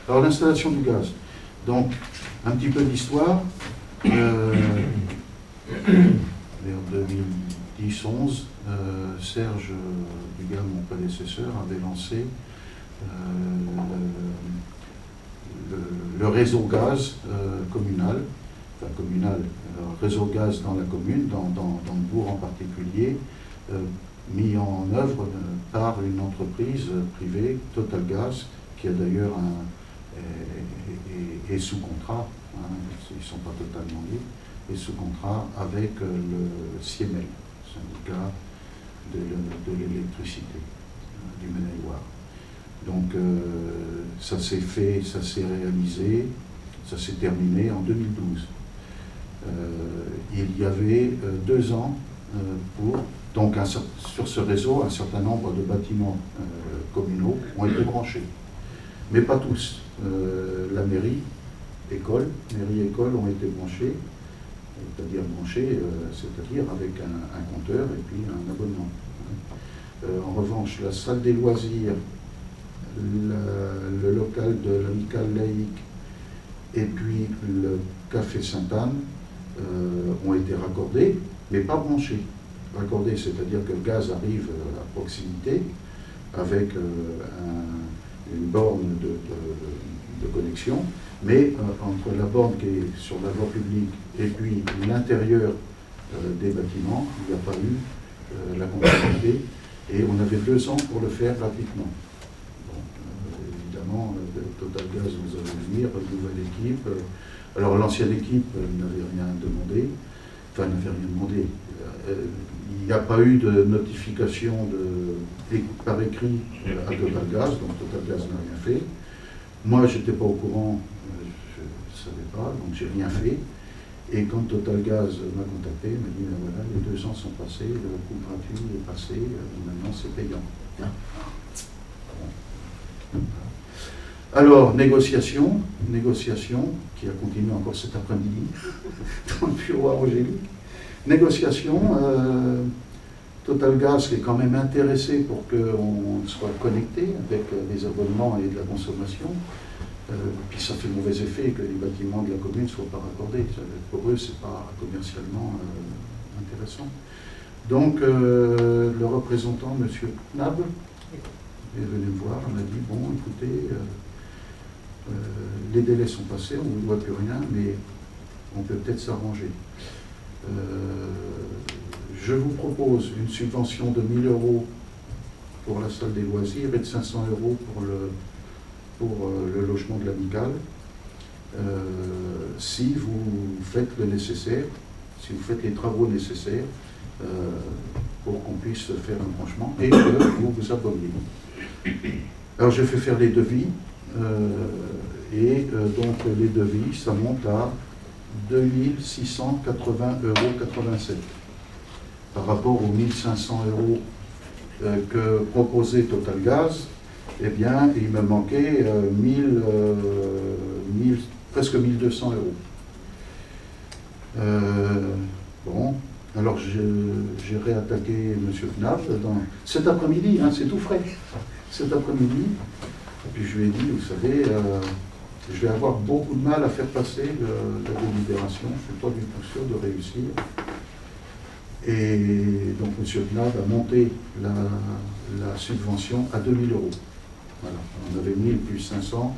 Alors l'installation du gaz. Donc, un petit peu d'histoire. Vers 2010-11, Serge Dugas, mon prédécesseur, avait lancé le réseau gaz communal, enfin communal, réseau gaz dans la commune, dans le bourg en particulier, mis en œuvre par une entreprise privée, Total Gaz, qui a d'ailleurs est sous contrat, hein, ils ne sont pas totalement liés, est sous contrat avec le CIEMEL, syndicat de l'électricité du Maine-et-Loire. Donc ça s'est fait, ça s'est réalisé, ça s'est terminé en 2012. Il y avait 2 ans pour... Donc sur ce réseau, un certain nombre de bâtiments communaux ont été branchés, mais pas tous. La mairie, école ont été branchés, c'est-à-dire avec un compteur et puis un abonnement. En revanche, la salle des loisirs, le local de l'amicale laïque et puis le café Sainte-Anne ont été raccordés, mais pas branchés. Raccordés, c'est-à-dire que le gaz arrive à proximité avec une borne de connexion, mais entre la borne qui est sur la voie publique et puis l'intérieur des bâtiments, il n'y a pas eu la continuité, et on avait 2 ans pour le faire gratuitement. Bon, évidemment, Total Gaz nous a vu venir, une nouvelle équipe. Alors l'ancienne équipe n'avait rien demandé, enfin n'avait rien demandé. Il n'y a pas eu de notification par écrit à Total Gaz, donc Total Gaz n'a rien fait. Moi, je n'étais pas au courant, je ne savais pas, donc j'ai rien fait. Et quand Total Gaz m'a contacté, il m'a dit, ben voilà, les 2 ans sont passés, le coût gratuit est passé, maintenant c'est payant. Alors, négociation qui a continué encore cet après-midi dans le bureau à Angélique. Négociation, Total Gaz qui est quand même intéressé pour qu'on soit connecté avec les abonnements et de la consommation. Puis ça fait mauvais effet que les bâtiments de la commune ne soient pas raccordés. Pour eux, ce n'est pas commercialement intéressant. Donc, le représentant, M. Knab, est venu me voir, on m'a dit, bon, écoutez, les délais sont passés, on ne vous doit plus rien, mais on peut peut-être s'arranger. Je vous propose une subvention de 1 000 € pour la salle des loisirs et de 500 € pour le logement de l'amicale, si vous faites le nécessaire, si vous faites les travaux nécessaires pour qu'on puisse faire un branchement et que vous vous abonniez. Alors j'ai fait faire les devis donc les devis, ça monte à 2 680,87 € par rapport aux 1 500 € que proposait Total Gaz. Eh bien, il me manquait presque 1 200 €. Bon, alors j'ai réattaqué M. Knab cet après-midi, hein, c'est tout frais, cet après-midi. Et puis je lui ai dit, vous savez, je vais avoir beaucoup de mal à faire passer la délibération, je ne suis pas du tout sûr de réussir. Et donc M. Knab a monté la subvention à 2 000 €. Voilà, on avait 1000 plus 500.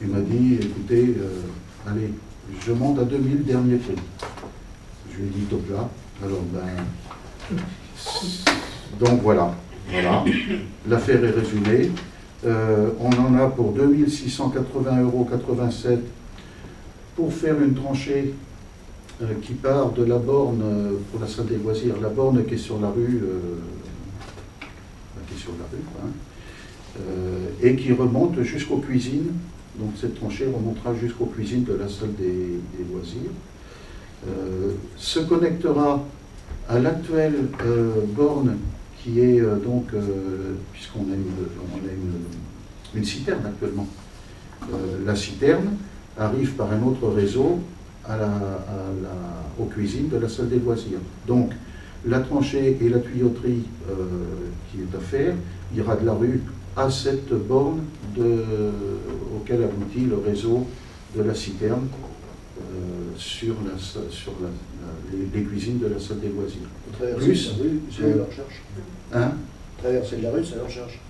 Il m'a dit, écoutez, allez, je monte à 2000, dernier prix. Je lui ai dit, top là. Alors, donc voilà. L'affaire est résumée. On en a pour 2 680,87 € pour faire une tranchée qui part de la borne pour la salle des loisirs, la borne qui est sur la rue, et qui remonte jusqu'aux cuisines. Donc cette tranchée remontera jusqu'aux cuisines de la salle des loisirs. Se connectera à l'actuelle borne qui est donc, puisqu'on a une citerne actuellement. La citerne arrive par un autre réseau aux cuisines de la salle des loisirs. Donc la tranchée et la tuyauterie qui est à faire ira de la rue à cette borne auquel aboutit le réseau de la citerne sur les cuisines de la salle des loisirs. Traverser la rue, c'est à la recherche. Hein? Traverser la rue, c'est à la recherche.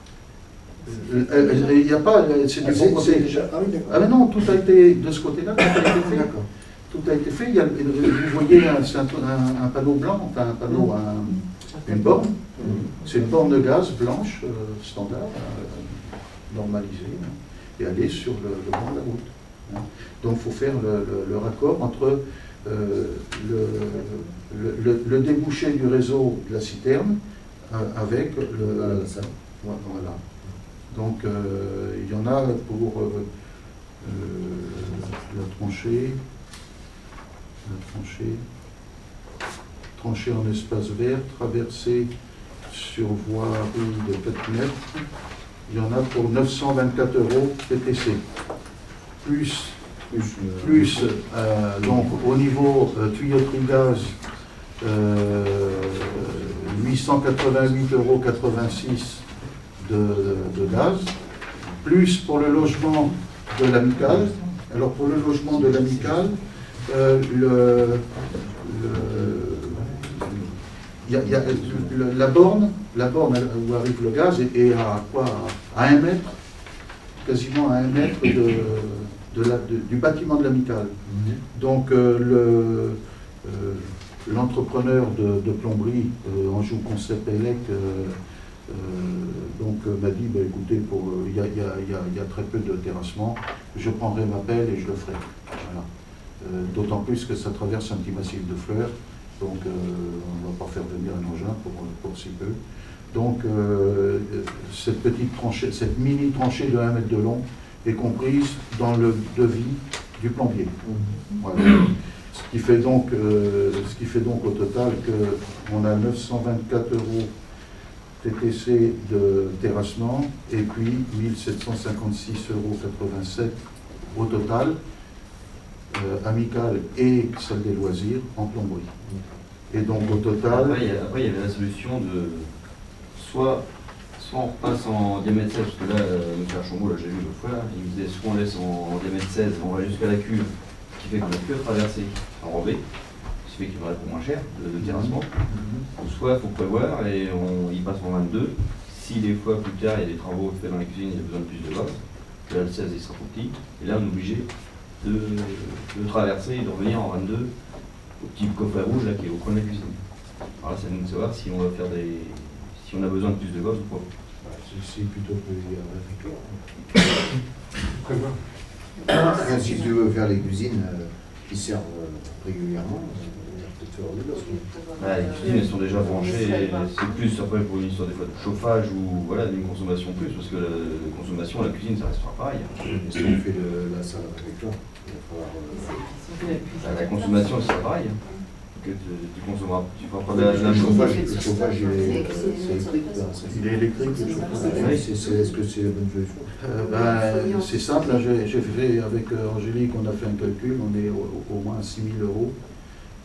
Il n'y a pas, c'est du bon côté. Déjà... Ah oui, d'accord. Ah mais non, tout a été, de ce côté-là, tout a été fait. D'accord. Tout a été fait. Il y a, vous voyez un panneau blanc, enfin un panneau, une borne. C'est une borne de gaz blanche, standard, normalisée, et elle est sur le bord de la route. Donc il faut faire le raccord entre le débouché du réseau de la citerne avec la salle. Voilà. Donc il y en a pour la tranchée en espace vert, traversée sur voirie de 4 mètres. Il y en a pour 924 € TTC. Plus donc au niveau tuyauterie gaz, 888,86 € de gaz, plus pour le logement de l'amicale. Alors pour le logement de l'amicale, la borne où arrive le gaz est à quoi? À 1 mètre, quasiment à 1 mètre du bâtiment de l'amicale. Donc l'entrepreneur de plomberie, Anjou Concept Elec, m'a dit, écoutez, il y a très peu de terrassement, je prendrai ma pelle et je le ferai. Voilà. D'autant plus que ça traverse un petit massif de fleurs, donc on ne va pas faire venir un engin pour si peu. Donc cette petite tranchée, cette mini tranchée de 1 mètre de long est comprise dans le devis du plombier. Voilà. Ce qui fait donc au total qu'on a 924 € TTC de terrassement et puis 1756,87 € au total, amicale et salle des loisirs en plomberie. Et donc au total... Après, il y avait la solution de soit on repasse en diamètre 16, parce que là, M. Archambault, là j'ai vu l'autre fois, là, il me disait soit on laisse en diamètre 16, on va jusqu'à la cuve, ce qui fait qu'on n'a plus à traverser en enrobé, ce qui fait qu'il va être moins cher de terrassement. Ou soit il faut prévoir et il passe en 22. Si des fois plus tard il y a des travaux faits dans la cuisine, il y a besoin de plus de gaz, là le 16 il sera trop petit, et là on est obligé de traverser et de revenir en 22 au petit coffret rouge là qui est au coin de la cuisine. Alors là c'est à nous de savoir si on va faire si on a besoin de plus de gaz ou pas. C'est plutôt que il y a un si tu veux faire les cuisines qui servent régulièrement, les cuisines elles sont déjà branchées, c'est plus après pour une histoire des fois de chauffage ou voilà, d'une consommation plus, parce que la consommation, la cuisine ça restera pareil. Si on fait la salle avec toi, il va falloir. La consommation c'est pareil. Que tu consommeras, tu feras pas de la chauffage. Le chauffage c'est électrique. Il est électrique le chauffage. Est-ce que c'est la bonne solution? C'est simple, j'ai fait avec Angélique, on a fait un calcul, on est au moins à 6 000 €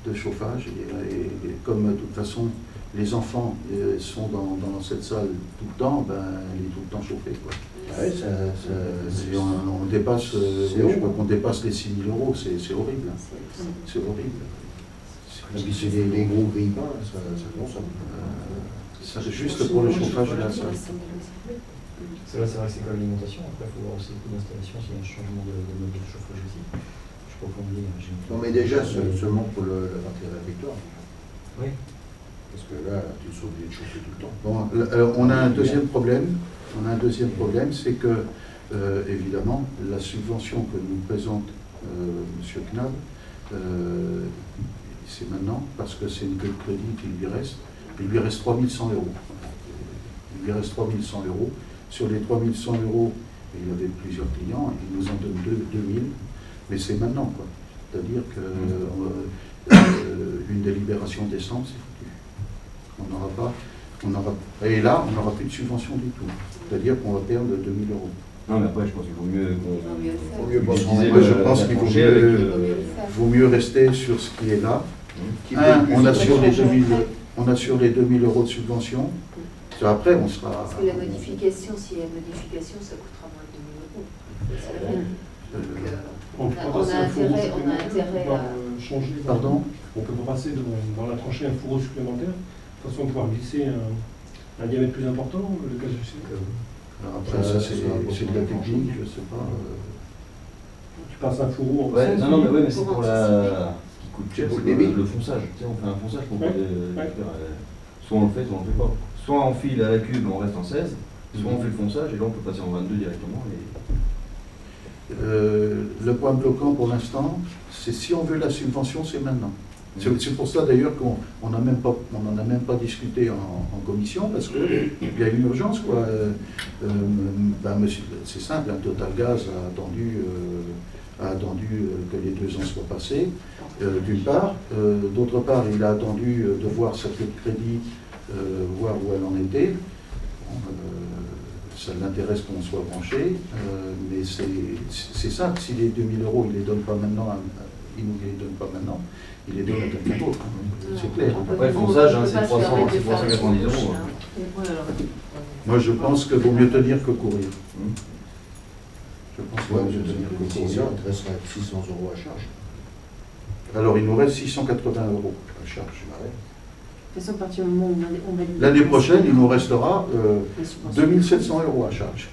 de chauffage. Et comme de toute façon les enfants sont dans cette salle tout le temps, elle est tout le temps chauffée. Quoi. Ouais, on dépasse, je crois qu'on dépasse les 6 000 €, c'est horrible. C'est horrible. C'est les gros grille-pains, ça consomme. Ça c'est juste pour le chauffage de la salle. C'est vrai que c'est comme l'alimentation, après il faut voir aussi le coût d'installation, s'il y a un changement de mode de chauffage aussi. Je peux approfondir. Non mais déjà seulement pour la partie réfectoire. Oui. Parce que là, tu es obligé de chauffer tout le temps. Bon, on a un deuxième problème. C'est que, évidemment, la subvention que nous présente M. Knab, c'est maintenant, parce que c'est une queue de crédit qu'il lui reste. Il lui reste 3 100 €. Il lui reste 3 100 €. Sur les 3 100 €, il avait plusieurs clients, il nous en donne 2 000, mais c'est maintenant, quoi. C'est-à-dire qu'une délibération décembre, c'est foutu. Et là, on n'aura plus de subvention du tout. C'est-à-dire qu'on va perdre 2 000 €. Non, mais après, je pense qu'il vaut mieux je pense qu'il vaut mieux rester sur ce qui est là. On assure les 2 000 € de subvention. Après, on sera... Parce que la modification, s'il y a une modification, ça coûtera moins de 2 000 €. C'est vrai. Donc, on a intérêt à... changer. Pardon? On peut passer dans la tranchée un fourreau supplémentaire, de façon à pouvoir glisser un diamètre plus important, le cas échéant. Alors après, ça, c'est de la technique, je ne sais pas. Tu passes un fourreau en Ouais, sens, non, mais, ouais, mais c'est pour pour la... Ce qui coûte cher, Pour c'est le débit. le fonçage. Tu sais, on fait un fonçage pour Ouais, faire soit on le fait, soit on le fait pas. Soit on file à la cube, on reste en 16, soit on fait le fonçage, et là on peut passer en 22 directement. Le point bloquant pour l'instant, c'est si on veut la subvention, c'est maintenant. C'est pour ça d'ailleurs qu'on n'en a même pas discuté en commission, parce qu'il y a une urgence, quoi. C'est simple, Total Gaz a attendu que les 2 ans soient passés, d'une part. D'autre part, il a attendu de voir sa clé de crédit, voir où elle en était. Ça l'intéresse qu'on soit branché, mais c'est ça, si les 2 000 €, il ne les donne pas maintenant, il ne les donne pas maintenant, il les donne à quelqu'un d'autre, c'est clair. Après, le fonçage, c'est 390 €. Moi, je pense qu'il vaut mieux tenir que courir. Je pense qu'il Ouais, vaut mieux tenir que courir. sinon, il te restera 600 € à charge. Alors, il nous reste 680 € à charge. De toute façon, à partir du moment où on valide... L'année prochaine, il nous restera les subventions. 2 700 € à charge.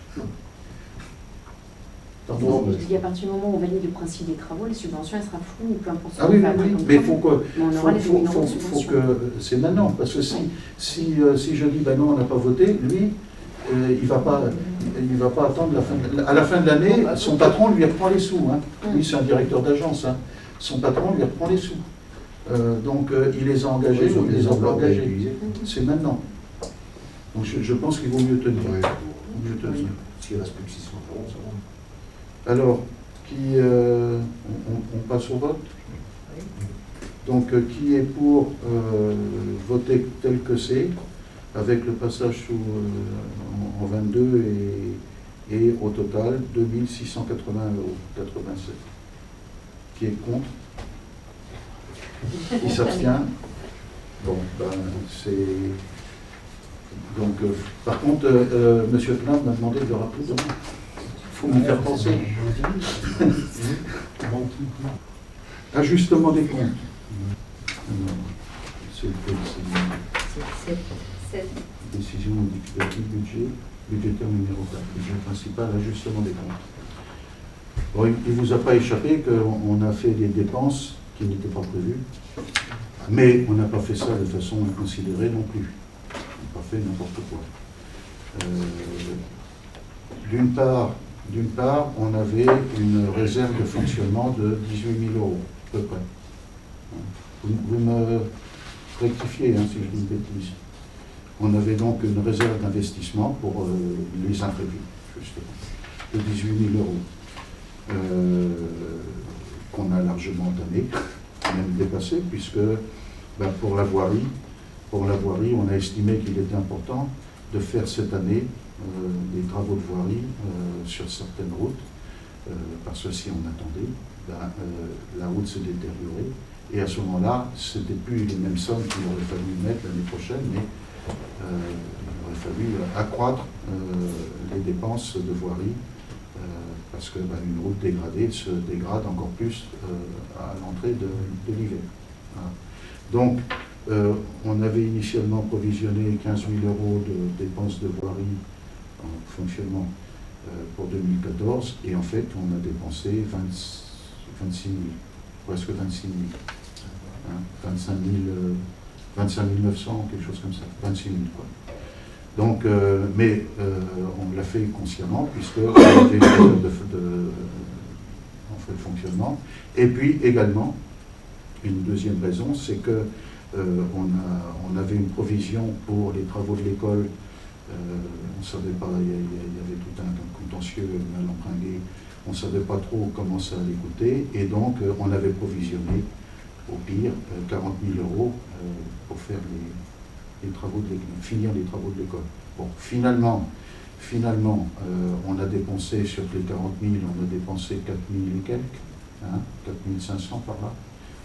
Pardon, Je dis à partir du moment où on valide le principe des travaux, les subventions, elles seront floues, peu importe ce Ah qu'on oui, fait oui, après oui, comme mais travaux. Mais on aura les 2 000 € de subventions. c'est maintenant, parce que si je dis ben non, on n'a pas voté, lui, il va pas attendre à la fin de l'année, son patron lui reprend les sous. Hein. Lui, c'est un directeur d'agence. Hein. Son patron lui reprend les sous. Donc, il les a engagés ou il les a pas engagés. C'est maintenant. Donc, je pense qu'il vaut mieux tenir. Ouais, Vaut mieux tenir. s'il reste plus que 600 €, ça va. Alors, on passe au vote. Donc, qui est pour voter tel que c'est, avec le passage en 22 et au total 2 680,87 €. Qui est contre? Qui s'abstient? Bon, ben, c'est... Donc, par contre, M. Knab m'a demandé de rappeler demain. Il faut me faire penser. Ajustement des comptes. Alors, c'est décision modificative budgétaire numéro 4. Budget principal, ajustement des comptes. Bon, il ne vous a pas échappé qu'on a fait des dépenses qui n'étaient pas prévues, mais on n'a pas fait ça de façon inconsidérée non plus. On n'a pas fait n'importe quoi. D'une part, on avait une réserve de fonctionnement de 18 000 € à peu près. Vous me rectifiez si je dis une bêtise. On avait donc une réserve d'investissement pour les imprévus, justement, de 18 000 €, qu'on a largement entamé, même dépassé, puisque pour la voirie, on a estimé qu'il était important de faire cette année des travaux de voirie sur certaines routes, parce que si on attendait, la route se détériorait, et à ce moment-là, ce n'était plus les mêmes sommes qu'il aurait fallu mettre l'année prochaine, mais il aurait fallu accroître les dépenses de voirie, parce qu'une route dégradée se dégrade encore plus à l'entrée de l'hiver. Voilà. Donc, on avait initialement provisionné 15 000 € de dépenses de voirie en fonctionnement pour 2014, et en fait, on a dépensé 26 000, presque 26 000, hein, 25 900, quelque chose comme ça, 26 000 quoi. Donc, mais on l'a fait consciemment, puisqu'on avait on fait le fonctionnement. Et puis également, une deuxième raison, c'est que on avait une provision pour les travaux de l'école. On ne savait pas, il y avait tout un contentieux mal emprunt, on ne savait pas trop comment ça allait coûter, et donc on avait provisionné, au pire, 40 000 € pour faire les travaux de l'école, finir les travaux de l'école. Bon, finalement, on a dépensé, sur les 40 000, on a dépensé 4 000 et quelques, hein, 4 500 par là,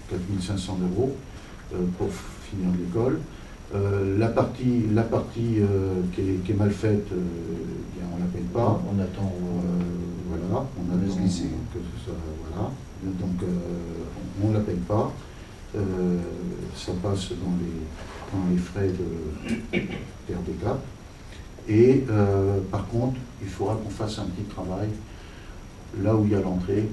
4 500 € pour finir l'école. La partie qui est mal faite, bien, on ne la paye pas. On attend. Voilà, on laisse attend glisser. que ce soit, voilà. Donc on ne la paye pas. Ça passe dans les frais de RDK. Et par contre, il faudra qu'on fasse un petit travail là où il y a l'entrée.